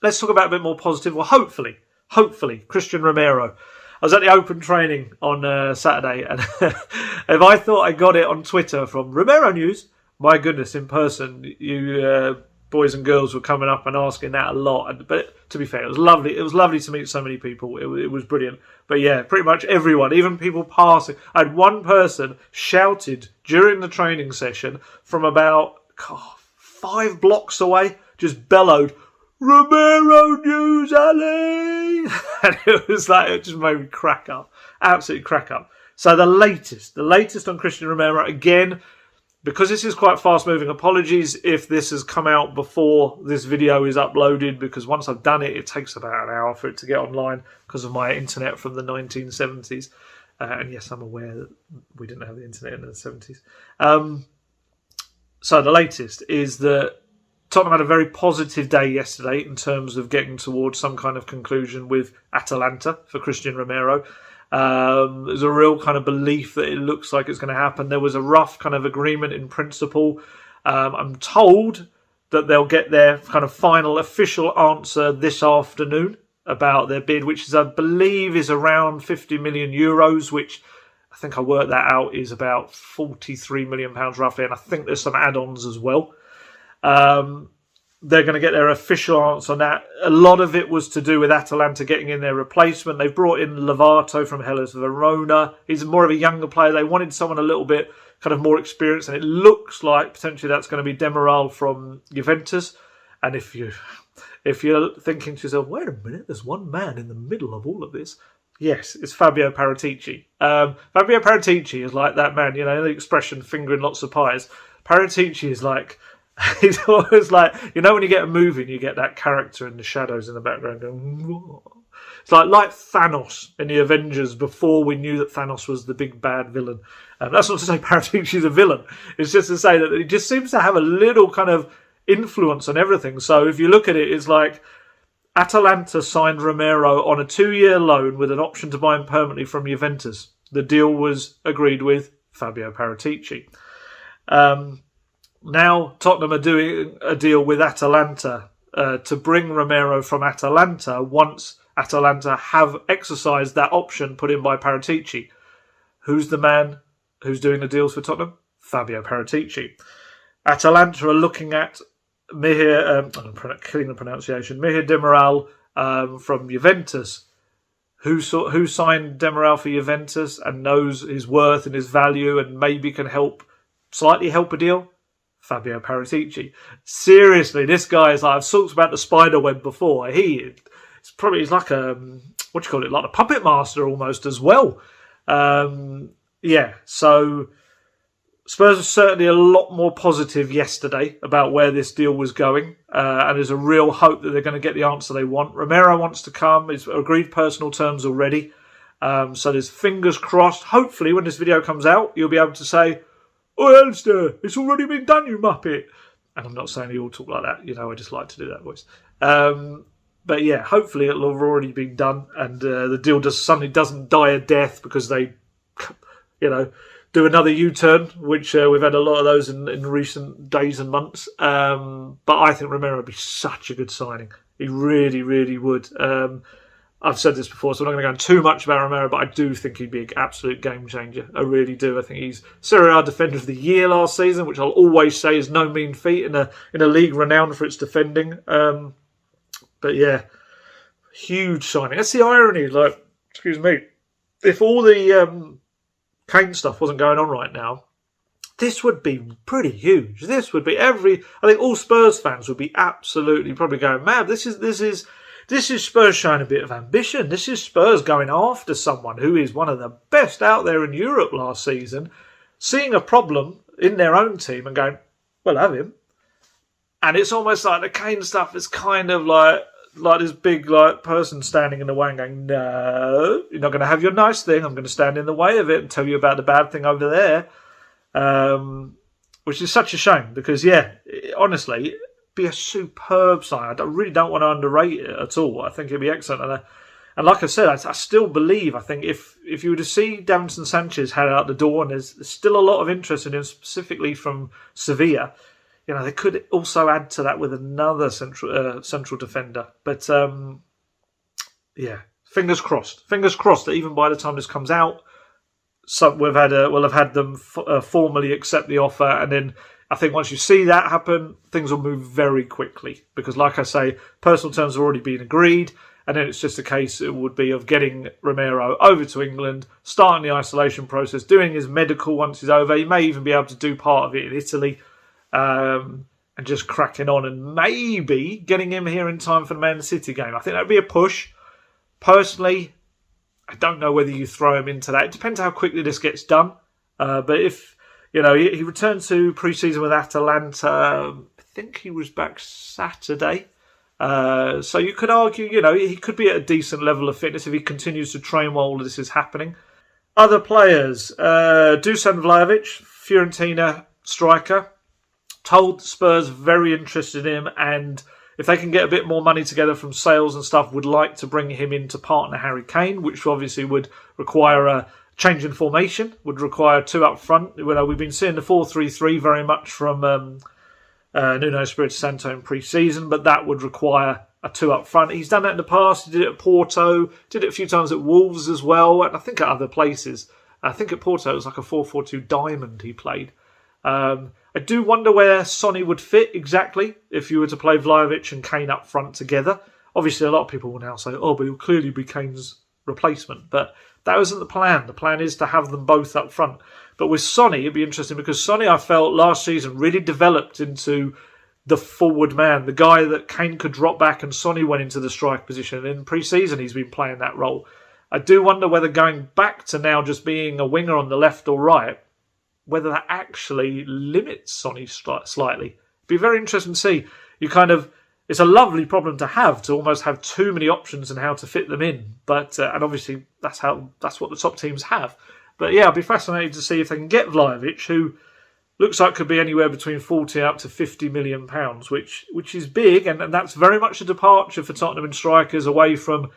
let's talk about a bit more positive. Well, hopefully, Christian Romero. I was at the open training on Saturday, and if I thought I got it on Twitter from Romero News, my goodness, in person, you boys and girls were coming up and asking that a lot. But to be fair, it was lovely. It was lovely to meet so many people. It was brilliant. But yeah, pretty much everyone, even people passing. I had one person shouted during the training session from about 5 blocks away, just bellowed, "Romero News, Ali!" And it was like, it just made me crack up. Absolutely crack up. So the latest on Christian Romero, again, because this is quite fast moving, apologies if this has come out before this video is uploaded, because once I've done it, it takes about an hour for it to get online because of my internet from the 1970s. And yes, I'm aware that we didn't have the internet in the 70s. So the latest is that Tottenham had a very positive day yesterday in terms of getting towards some kind of conclusion with Atalanta for Christian Romero. There's a real kind of belief that it looks like it's going to happen. There was a rough kind of agreement in principle. I'm told that they'll get their kind of final official answer this afternoon about their bid, which is, I believe, is around 50 million euros, which I think I worked that out is about 43 million pounds roughly. And I think there's some add-ons as well. They're going to get their official answer on that. A lot of it was to do with Atalanta getting in their replacement. They've brought in Lovato from Hellas Verona. He's more of a younger player. They wanted someone a little bit kind of more experienced, and it looks like potentially that's going to be Demiral from Juventus. And if you're thinking to yourself, wait a minute, there's one man in the middle of all of this. Yes, it's Fabio Paratici. Fabio Paratici is like that man, you know, the expression fingering lots of pies. Paratici is like, he's always like, you know, when you get a movie and you get that character in the shadows in the background going, whoa. It's like Thanos in the Avengers before we knew that Thanos was the big bad villain. That's not to say Paratici's a villain. It's just to say that he just seems to have a little kind of influence on everything. So if you look at it, it's like Atalanta signed Romero on a 2-year loan with an option to buy him permanently from Juventus. The deal was agreed with Fabio Paratici. Now Tottenham are doing a deal with Atalanta to bring Romero from Atalanta once Atalanta have exercised that option put in by Paratici. Who's the man who's doing the deals for Tottenham? Fabio Paratici. Atalanta are looking at Mihir Demiral from Juventus. Who signed Demiral for Juventus and knows his worth and his value and maybe can slightly help a deal? Fabio Paratici. Seriously, this guy is like, I've talked about the spider web before. He's like like a puppet master almost as well. So Spurs are certainly a lot more positive yesterday about where this deal was going, and there's a real hope that they're going to get the answer they want. Romero wants to come. He's agreed personal terms already. So there's fingers crossed. Hopefully, when this video comes out, you'll be able to say, "Oh, Alistair, it's already been done, you muppet." And I'm not saying you all talk like that. You know, I just like to do that voice. But yeah, hopefully it'll have already been done, and the deal suddenly doesn't die a death because they, do another U-turn, which we've had a lot of those in recent days and months. But I think Romero would be such a good signing. He really, really would. I've said this before, so I'm not going to go into too much about Romero, but I do think he'd be an absolute game changer. I really do. I think he's Serie A Defender of the Year last season, which I'll always say is no mean feat in a league renowned for its defending. But yeah, huge signing. That's the irony. Like, excuse me, if all the Kane stuff wasn't going on right now, this would be pretty huge. This would be I think all Spurs fans would be absolutely probably going mad. This is Spurs showing a bit of ambition. This is Spurs going after someone who is one of the best out there in Europe last season, seeing a problem in their own team and going, "We'll have him." And it's almost like the Kane stuff is kind of like this big person standing in the way and going, "No, you're not going to have your nice thing. I'm going to stand in the way of it and tell you about the bad thing over there." Which is such a shame because, honestly, it'd be a superb sign. I really don't want to underrate it at all. I think it'd be excellent. And like I said, I still believe, I think if you were to see Davinson Sanchez head out the door, and there's still a lot of interest in him, specifically from Sevilla, they could also add to that with another central defender. But fingers crossed. Fingers crossed that even by the time this comes out, we'll have had them formally accept the offer, and then I think once you see that happen, things will move very quickly. Because, like I say, personal terms have already been agreed, and then it's just a case, it would be of getting Romero over to England, starting the isolation process, doing his medical once he's over. He may even be able to do part of it in Italy, and just cracking on, and maybe getting him here in time for the Man City game. I think that would be a push. Personally, I don't know whether you throw him into that. It depends how quickly this gets done. But if, he returned to pre-season with Atalanta, I think he was back Saturday. So you could argue, he could be at a decent level of fitness if he continues to train while all of this is happening. Other players, Dusan Vlahovic, Fiorentina striker, told Spurs very interested in him, and if they can get a bit more money together from sales and stuff, would like to bring him in to partner Harry Kane, which obviously would require a change in formation, would require two up front. We've been seeing the 4-3-3 very much from Nuno Espirito Santo in pre-season, but that would require a two up front. He's done that in the past. He did it at Porto, did it a few times at Wolves as well, and I think at other places. I think at Porto it was like a 4-4-2 diamond he played. I do wonder where Sonny would fit exactly if you were to play Vlahovic and Kane up front together. Obviously, a lot of people will now say, but he'll clearly be Kane's replacement. But that wasn't the plan. The plan is to have them both up front. But with Sonny, it'd be interesting because Sonny, I felt last season, really developed into the forward man, the guy that Kane could drop back and Sonny went into the strike position. And in pre-season, he's been playing that role. I do wonder whether going back to now just being a winger on the left or right, whether that actually limits Sonny slightly. It'd be very interesting to see. It's a lovely problem to almost have too many options and how to fit them in. But and obviously that's what the top teams have. But yeah, I'd be fascinated to see if they can get Vlahovic, who looks like could be anywhere between 40 up to £50 million, which is big, and that's very much a departure for Tottenham and strikers away from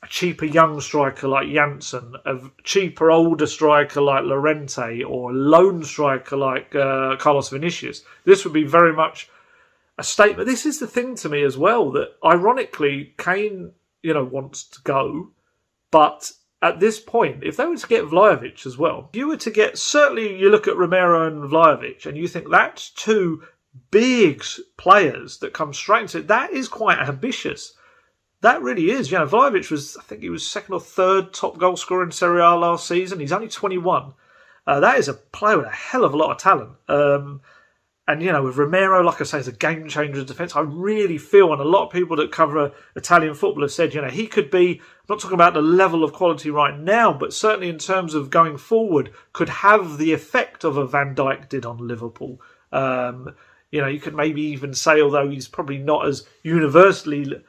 a cheaper young striker like Janssen, a cheaper older striker like Llorente, or a lone striker like Carlos Vinicius. This would be very much a statement. This is the thing to me as well, that ironically Kane, wants to go, but at this point, if they were to get Vlahovic as well, if you were to get, certainly you look at Romero and Vlahovic and you think that's two big players that come straight into it. That is quite ambitious. That really is. Vlahovic was, I think he was second or third top goal scorer in Serie A last season. He's only 21. That is a player with a hell of a lot of talent. And, with Romero, like I say, is a game changer in defence. I really feel, and a lot of people that cover Italian football have said, he could be, I'm not talking about the level of quality right now, but certainly in terms of going forward, could have the effect of a Van Dijk did on Liverpool. You could maybe even say, although he's probably not as universally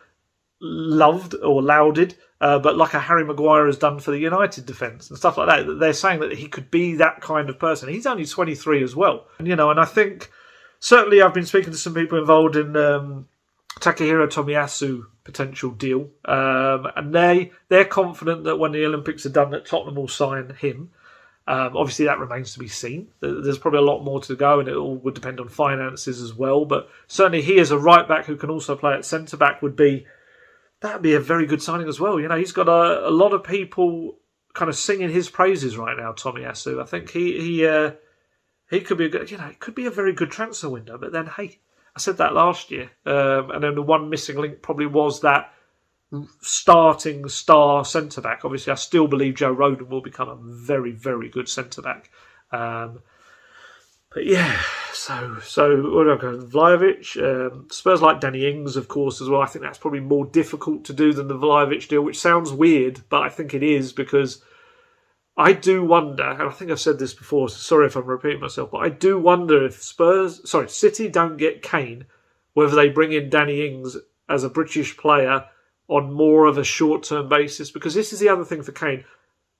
loved or lauded, but like a Harry Maguire has done for the United defence and stuff like that, they're saying that he could be that kind of person. He's only 23 as well. And I think certainly I've been speaking to some people involved in Takahiro Tomiyasu potential deal, and they're confident that when the Olympics are done that Tottenham will sign him. Obviously that remains to be seen. There's probably a lot more to go, and it all would depend on finances as well, but certainly he as a right back who can also play at centre back that'd be a very good signing as well. He's got a lot of people kind of singing his praises right now, Tomiyasu. I think he could be a good, it could be a very good transfer window. But then, hey, I said that last year, and then the one missing link probably was that starting star centre back. Obviously, I still believe Joe Rodon will become a very, very good centre back. But yeah, so what do I go? Vlahovic, Spurs like Danny Ings, of course, as well. I think that's probably more difficult to do than the Vlahovic deal, which sounds weird, but I think it is, because I do wonder, and I think I've said this before, so sorry if I'm repeating myself, but I do wonder if City don't get Kane, whether they bring in Danny Ings as a British player on more of a short-term basis, because this is the other thing for Kane.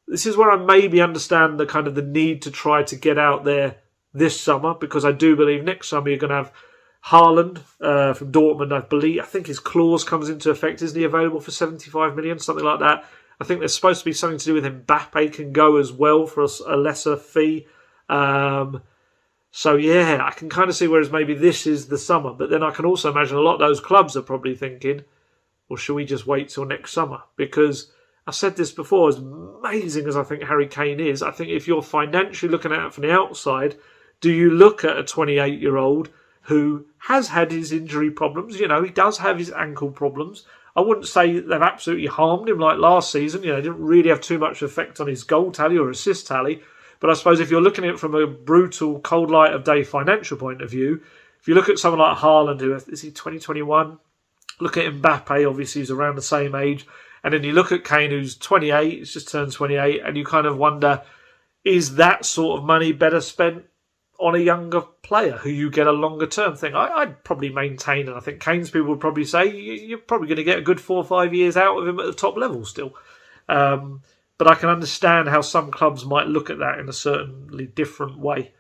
This is where I maybe understand the kind of the need to try to get out there this summer, because I do believe next summer you're going to have Haaland from Dortmund. I think his clause comes into effect. Isn't he available for 75 million, something like that? I think there's supposed to be something to do with Mbappe can go as well for a lesser fee. So So, yeah, I can kind of see whereas maybe this is the summer. But then I can also imagine a lot of those clubs are probably thinking, well, should we just wait till next summer? Because I said this before, as amazing as I think Harry Kane is, I think if you're financially looking at it from the outside, do you look at a 28-year-old who has had his injury problems? You know, he does have his ankle problems. I wouldn't say they've absolutely harmed him like last season. You know, it didn't really have too much effect on his goal tally or assist tally. But I suppose if you're looking at it from a brutal, cold light of day financial point of view, if you look at someone like Haaland, who is he 2021? Look at Mbappe, obviously he's around the same age. And then you look at Kane, who's 28, he's just turned 28, and you kind of wonder, is that sort of money better spent on a younger player who you get a longer term thing? I'd probably maintain, and I think Kane's people would probably say, you're probably going to get a good 4 or 5 years out of him at the top level still. But I can understand how some clubs might look at that in a certainly different way.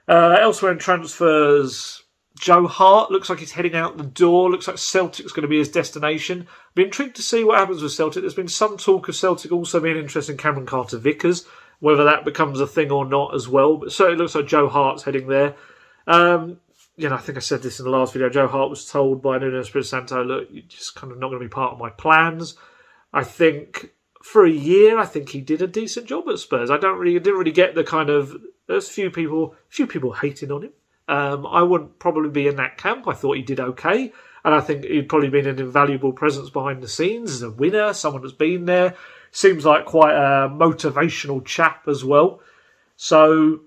Elsewhere in transfers, Joe Hart looks like he's heading out the door. Looks like Celtic's going to be his destination. I've been intrigued to see what happens with Celtic. There's been some talk of Celtic also being interested in Cameron Carter-Vickers, whether that becomes a thing or not as well. But certainly looks like Joe Hart's heading there. I think I said this in the last video. Joe Hart was told by Nuno Espirito Santo, look, you're just kind of not going to be part of my plans. I think for a year, I think he did a decent job at Spurs. Didn't really get the kind of, there's few people hating on him. I wouldn't probably be in that camp. I thought he did okay. And I think he'd probably been an invaluable presence behind the scenes as a winner, someone that's been there. Seems like quite a motivational chap as well. So,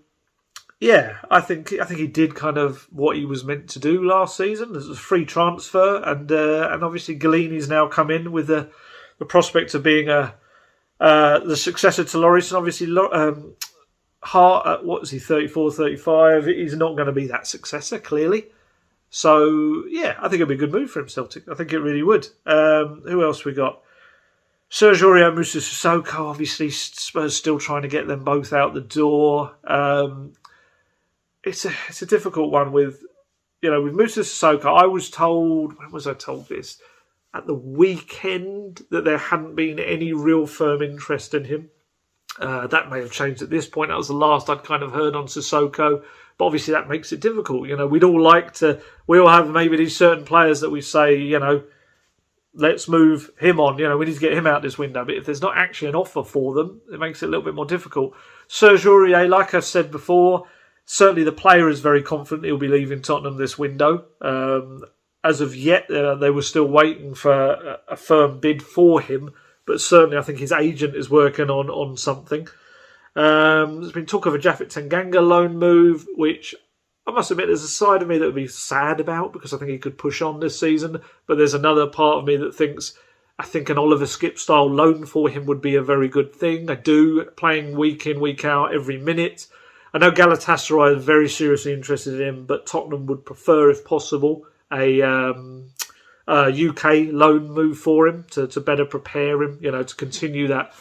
yeah, I think he did kind of what he was meant to do last season. There's a free transfer, and obviously Galini's now come in with the prospect of being the successor to Lloris. And obviously, Hart, at what is he, 34, 35? He's not going to be that successor, clearly. So, yeah, I think it'd be a good move for him, Celtic. I think it really would. Who else we got? Serge Aurier, Moussa Sissoko, obviously Spurs still trying to get them both out the door. It's a difficult one with Moussa Sissoko. I was told, when was I told this? At the weekend, that there hadn't been any real firm interest in him. That may have changed at this point. That was the last I'd kind of heard on Sissoko. But obviously that makes it difficult. We all have maybe these certain players that we say, let's move him on. We need to get him out this window. But if there's not actually an offer for them, it makes it a little bit more difficult. Serge Aurier, like I've said before, certainly the player is very confident he'll be leaving Tottenham this window. As of yet, they were still waiting for a firm bid for him. But certainly I think his agent is working on something. There's been talk of a Japhet Tanganga loan move, which I must admit there's a side of me that would be sad about because I think he could push on this season. But there's another part of me that thinks I think an Oliver Skip-style loan for him would be a very good thing. I do, playing week in, week out, every minute. I know Galatasaray are very seriously interested in him, but Tottenham would prefer, if possible, a UK loan move for him to better prepare him, to continue that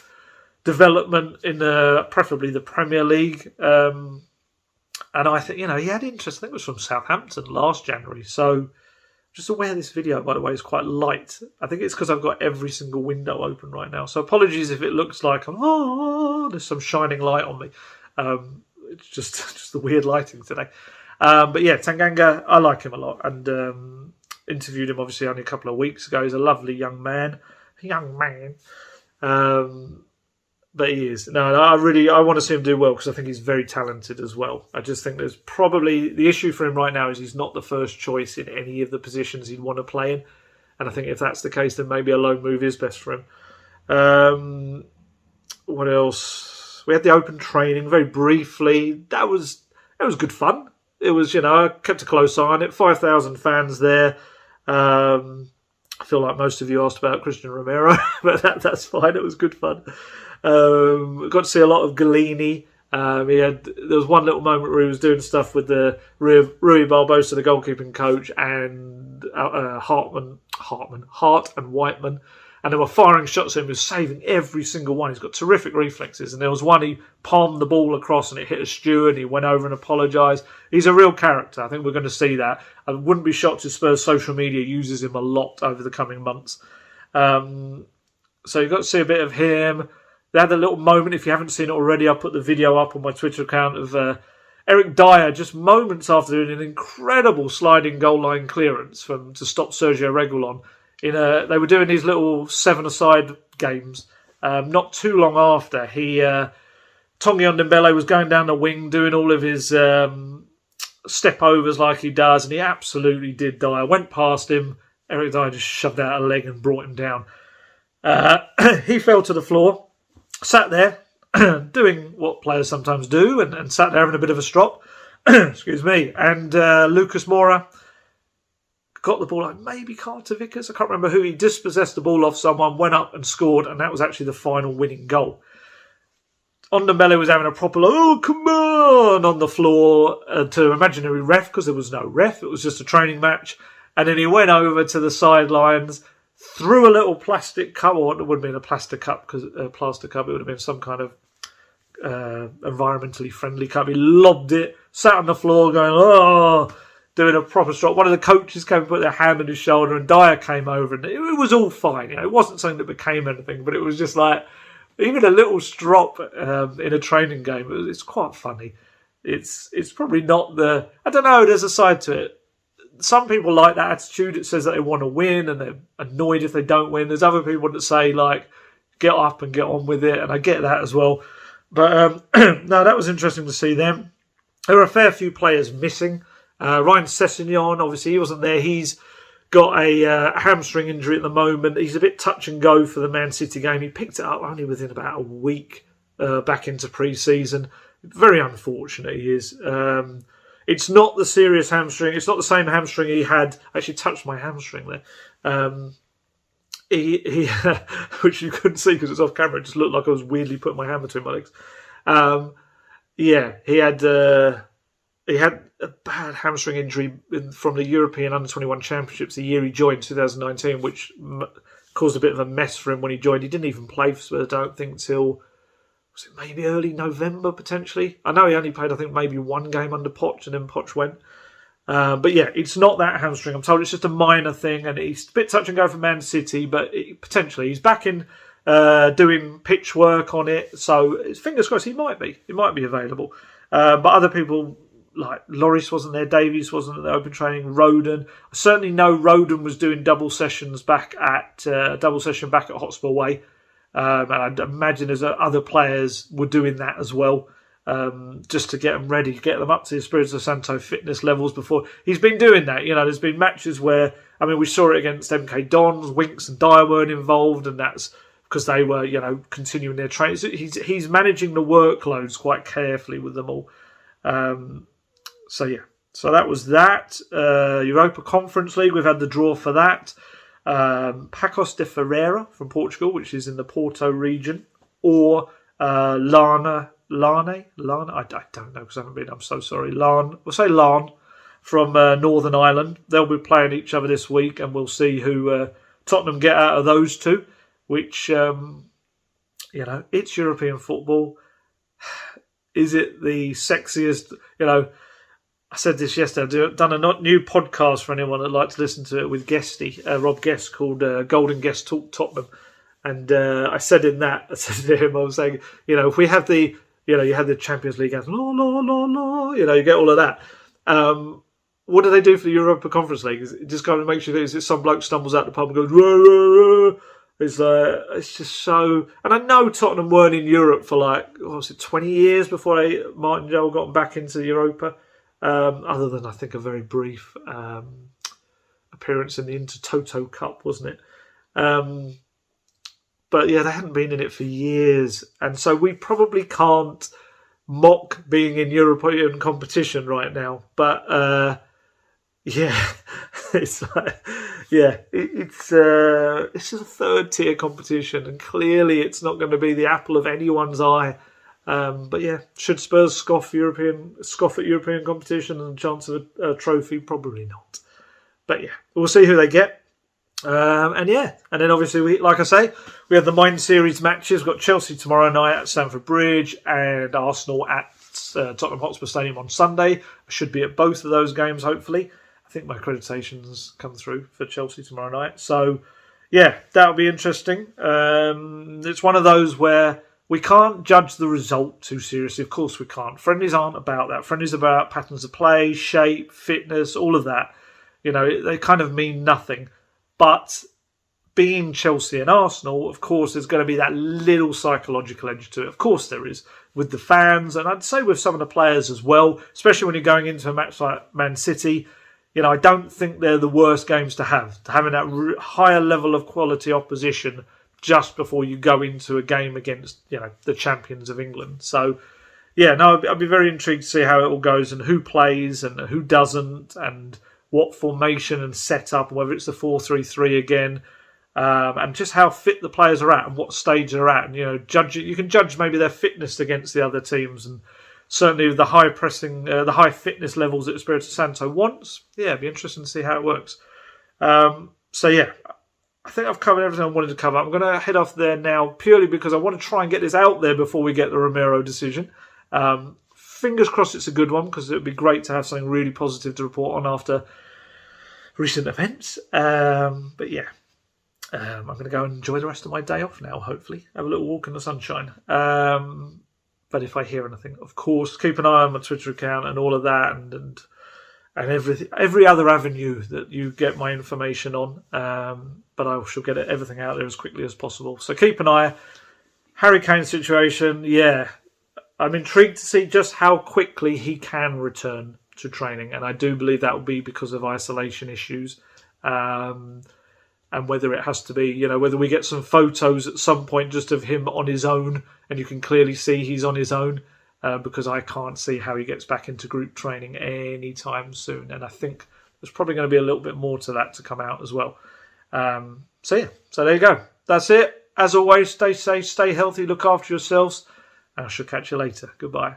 development in preferably the Premier League. And I think, he had interest. I think it was from Southampton last January. So just aware this video, by the way, is quite light. I think it's because I've got every single window open right now. So apologies if it looks like there's some shining light on me. It's just the weird lighting today. But yeah, Tanganga, I like him a lot. And interviewed him obviously only a couple of weeks ago. He's a lovely young man. But he is. No, I want to see him do well because I think he's very talented as well. I just think there's probably the issue for him right now is he's not the first choice in any of the positions he'd want to play in. And I think if that's the case, then maybe a loan move is best for him. What else? We had the open training very briefly. That was good fun. It was, I kept a close eye on it. 5,000 fans there. I feel like most of you asked about Christian Romero, but that's fine. It was good fun. Got to see a lot of Galini. There was one little moment where he was doing stuff with the Rui Barbosa, the goalkeeping coach, and Hart and Whiteman. And they were firing shots at him. He was saving every single one. He's got terrific reflexes. And there was one, he palmed the ball across and it hit a steward. He went over and apologised. He's a real character. I think we're going to see that. I wouldn't be shocked if Spurs social media uses him a lot over the coming months. So you've got to see a bit of him. They had a little moment. If you haven't seen it already, I'll put the video up on my Twitter account of Eric Dyer, just moments after doing an incredible sliding goal line clearance to stop Sergio Reguilon. They were doing these little 7-a-side games. Not too long after, Tongi Ondembele was going down the wing, doing all of his step overs like he does, and he absolutely did die. I went past him. Eric Dyer just shoved out a leg and brought him down. He fell to the floor, sat there, doing what players sometimes do, and sat there having a bit of a strop. Excuse me. And Lucas Moura got the ball, maybe Carter Vickers, I can't remember who. He dispossessed the ball off someone, went up and scored, and that was actually the final winning goal. Ondembele was having a proper, oh, come on the floor to imaginary ref, because there was no ref. It was just a training match. And then he went over to the sidelines, threw a little plastic cup, or it wouldn't have been a plastic cup, because a plastic cup, it would have been some kind of environmentally friendly cup. He lobbed it, sat on the floor going, oh, doing a proper strop. One of the coaches came and put their hand on his shoulder, and Dyer came over, and it was all fine. It wasn't something that became anything, but it was just like, even a little strop in a training game, it's quite funny. It's probably not I don't know, there's a side to it. Some people like that attitude. It says that they want to win and they're annoyed if they don't win. There's other people that say, like, get up and get on with it, and I get that as well. But no, that was interesting to see them. There were a fair few players missing. Ryan Sessegnon, obviously, he wasn't there. He's got a hamstring injury at the moment. He's a bit touch and go for the Man City game. He picked it up only within about a week back into pre-season. Very unfortunate, he is. It's not the serious hamstring. It's not the same hamstring he had. I actually touched my hamstring there. He which you couldn't see because it's off camera. It just looked like I was weirdly putting my hand between my legs. He had a bad hamstring injury from the European Under-21 Championships the year he joined, 2019, which caused a bit of a mess for him when he joined. He didn't even play for Spurs, I don't think, till was it maybe early November, potentially? I know he only played, I think, maybe one game under Poch, and then Poch went. But yeah, it's not that hamstring. I'm told it's just a minor thing, and he's a bit touch and go for Man City, but potentially he's back in doing pitch work on it. So fingers crossed, he might be available. But other people like Lloris wasn't there, Davies wasn't at the open training, Roden. I certainly know Roden was doing double session back at Hotspur Way. And I'd imagine there's other players were doing that as well, just to get them ready, get them up to the Espirito Santo fitness levels before. He's been doing that. You know, there's been matches where, I mean, we saw it against MK Dons, Winks and Dyer weren't involved, and that's because they were, you know, continuing their training. So he's managing the workloads quite carefully with them all. So that was that. Europa Conference League, we've had the draw for that. Pacos de Ferreira from Portugal, which is in the Porto region, or Lane. I don't know because I haven't been. I'm so sorry. We'll say Larne from Northern Ireland. They'll be playing each other this week, and we'll see who Tottenham get out of those two. Which it's European football. Is it the sexiest? You know, I said this yesterday. I've done a new podcast for anyone that'd like to listen to it with Guesty, Rob Guest, called Golden Guest Talk Tottenham. And I said to him, I was saying, you know, if we have you have the Champions League anthem, la, la, la, la, you get all of that. What do they do for the Europa Conference League? It just kind of makes you think, is it some bloke stumbles out the pub and goes, rah, rah, rah. It's just so... And I know Tottenham weren't in Europe for 20 years before Martin Joel got them back into Europa. Other than, I think, a very brief appearance in the Intertoto Cup, wasn't it? But yeah, they hadn't been in it for years. And so we probably can't mock being in European competition right now. But it's just a third tier competition. And clearly it's not going to be the apple of anyone's eye. But yeah, should Spurs scoff at European competition and the chance of a trophy? Probably not. But yeah, we'll see who they get. And then obviously, we have the Mind Series matches. We've got Chelsea tomorrow night at Stamford Bridge and Arsenal at Tottenham Hotspur Stadium on Sunday. I should be at both of those games, hopefully. I think my accreditations come through for Chelsea tomorrow night. So, yeah, that'll be interesting. It's one of those where we can't judge the result too seriously. Of course we can't. Friendlies aren't about that. Friendlies are about patterns of play, shape, fitness, all of that. You know, they kind of mean nothing. But being Chelsea and Arsenal, of course, there's going to be that little psychological edge to it. Of course there is, with the fans, and I'd say with some of the players as well, especially when you're going into a match like Man City. You know, I don't think they're the worst games to have. Having that higher level of quality opposition just before you go into a game against, you know, the champions of England. So, yeah, no, I'd be very intrigued to see how it all goes and who plays and who doesn't and what formation and setup, whether it's the 4-3-3 again, and just how fit the players are at and what stage they're at. And, you know, you can judge maybe their fitness against the other teams, and certainly the high pressing, the high fitness levels that Espirito Santo wants. Yeah, it'd be interesting to see how it works. So, yeah. I think I've covered everything I wanted to cover. I'm going to head off there now purely because I want to try and get this out there before we get the Romero decision. Fingers crossed it's a good one, because it would be great to have something really positive to report on after recent events. But yeah, I'm going to go and enjoy the rest of my day off now, hopefully. Have a little walk in the sunshine. But if I hear anything, of course, keep an eye on my Twitter account and all of that, and every other avenue that you get my information on. But I shall get everything out there as quickly as possible. So keep an eye. Harry Kane situation, yeah. I'm intrigued to see just how quickly he can return to training. And I do believe that will be because of isolation issues. And whether it has to be, you know, whether we get some photos at some point just of him on his own and you can clearly see he's on his own. Because I can't see how he gets back into group training anytime soon. And I think there's probably going to be a little bit more to that to come out as well. So yeah, so there you go. That's it. As always, stay safe, stay healthy, look after yourselves, and I shall catch you later. Goodbye.